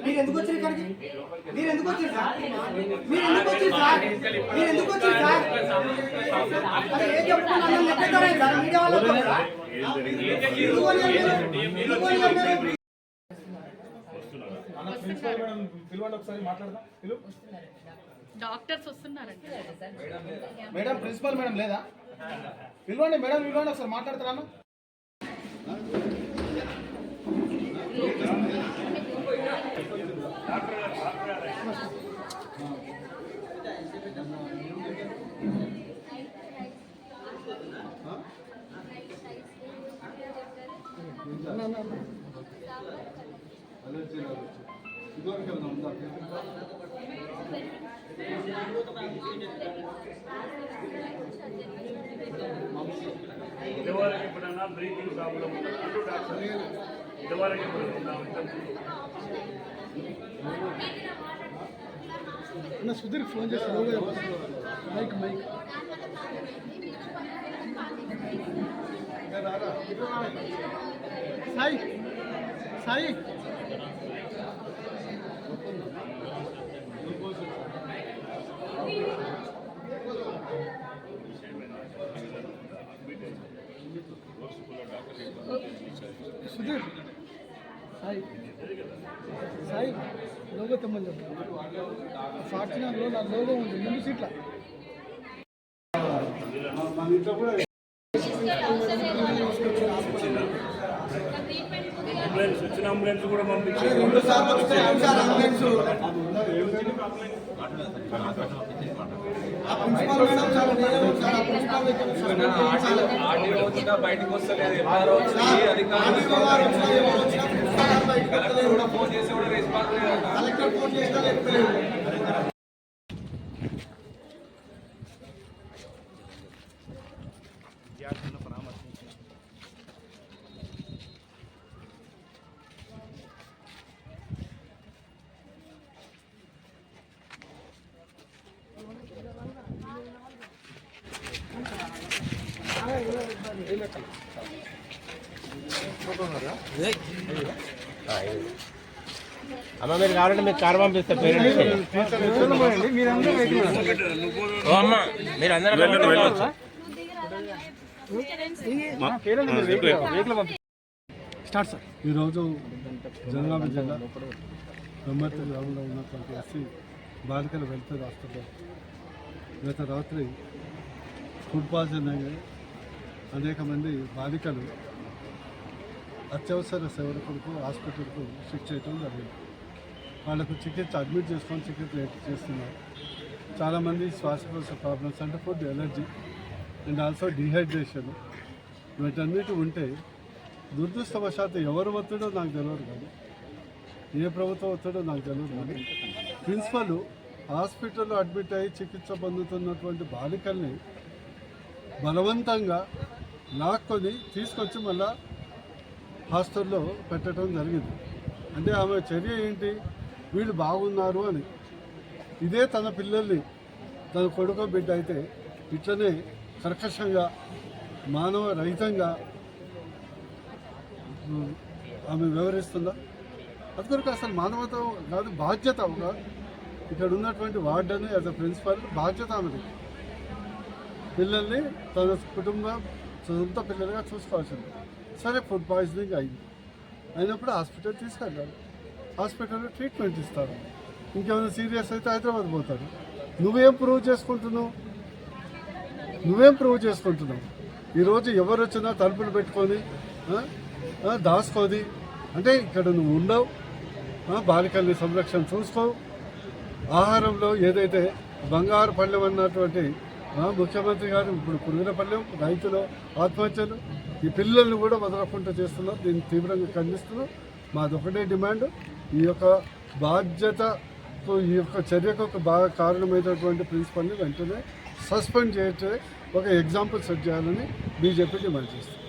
మీరు ఎందుకు వచ్చారు ఇక్కడికి? మీరు ఎందుకు వచ్చారు సార్? మీరు ఎందుకు వచ్చారు సార్? మీరు ఎందుకు వచ్చారు సార్? ఏం చెప్తున్నారు? మీడియా వాళ్ళతో డాక్టర్స్ వస్తున్నారంట మేడం. ప్రిన్సిపల్ మేడం లేదా? పిలవండి మేడం, పిలవండి ఒకసారి మాట్లాడుతున్నాను. ఇదివరకు ఎప్పుడన్నా బ్రీతింగ్ ప్రాబ్లం ఉన్నట్టు డాక్టర్ ఇదివరకు ఎప్పుడన్నా సుధీర్ ఫోన్ చేసి mike mike Sai Sai Sudheer Sai Sai logo తెమ్మని చెప్పు. ఫార్చునర్లో నా లోగో ఉంది ముందు సీట్ల. మన ఇంట్లో కూడా అంబులెన్స్ కూడా పంపించారు. బయటకు వస్తలేదు. ఫోన్ చేసి కూడా రెస్పాన్స్ లేదు. అమ్మ మీరు కావాలంటే మీకు కారు పంపిస్తారు పేరెంట్స్. అమ్మ మీరు అందరూ స్టార్ట్ సార్. ఈరోజు జనగామ జిల్లా బ్రహ్మర్తి గ్రామంలో ఉన్నటువంటి ఎస్సీ బాలికల వెల్ఫేర్ హాస్పిటల్ గత రాత్రి ఫుడ్ పాయిజన్ అయ్యి అనేక మంది బాలికలు అత్యవసర సేవల కొరకు హాస్పిటల్కు షిఫ్ట్ చేయడం జరిగింది. వాళ్ళకు చికిత్స అడ్మిట్ చేసుకొని చికిత్స చేస్తున్నారు. చాలామంది శ్వాసకోశ ప్రాబ్లమ్స్ అంటే food allergy and also dehydration వీటన్నిటి ఉంటే దురదృష్టవశాత్తు ఎవరు ఒత్తిడో నాకు తెలియదు, కానీ ఏ ప్రభుత్వం ఒత్తిడో నాకు తెలియదు, కానీ ప్రిన్సిపల్ హాస్పిటల్లో అడ్మిట్ అయ్యి చికిత్స పొందుతున్నటువంటి బాలికల్ని బలవంతంగా లాక్కొని తీసుకొచ్చి మళ్ళా హాస్టల్లో పెట్టడం జరిగింది. అంటే ఆమె చర్య ఏంటి? వీళ్ళు బాగున్నారు అని. ఇదే తన పిల్లల్ని, తన కొడుకు బిడ్డ అయితే ఇట్లనే కర్కశంగా మానవ రహితంగా ఆమె వ్యవహరిస్తుందా? అందుకొరకు అసలు మానవత కాదు, బాధ్యత. ఒక ఇక్కడ ఉన్నటువంటి వార్డెన్ యాజ్ అ ప్రిన్సిపల్ బాధ్యత ఆమెది. పిల్లల్ని తన కుటుంబం సొంత పిల్లలుగా చూసుకోవాల్సింది. సరే ఫుడ్ పాయిజనింగ్ అయినప్పుడు హాస్పిటల్ తీసుకెళ్ళాలి. హాస్పిటల్లో ట్రీట్మెంట్ ఇస్తారు. ఇంకేమైనా సీరియస్ అయితే హైదరాబాద్ పోతారు. నువ్వేం ప్రూవ్ చేసుకుంటున్నావు? ఈరోజు ఎవరు వచ్చినా తలుపులు పెట్టుకొని దాచుకోది అంటే ఇక్కడ నువ్వు ఉండవు. బాలికల్ని సంరక్షణ చూసుకోవు. ఆహారంలో ఏదైతే బంగారు పళ్ళెం అన్నటువంటి ముఖ్యమంత్రి గారు ఇప్పుడు పురుగుల పళ్ళెం, రైతులు ఆత్మహత్యలు, ఈ పిల్లల్ని కూడా వదలకుండా చేస్తున్నారు. దీన్ని తీవ్రంగా ఖండిస్తున్నాం. మాదొకటే డిమాండ్, ఈ యొక్క బాధ్యతకు, ఈ యొక్క చర్యకు ఒక బాగా కారణమైనటువంటి ప్రిన్సిపల్ని వెంటనే సస్పెండ్ చేయటే ఒక ఎగ్జాంపుల్ సెట్ చేయాలని బీజేపీ డిమాండ్ చేస్తుంది.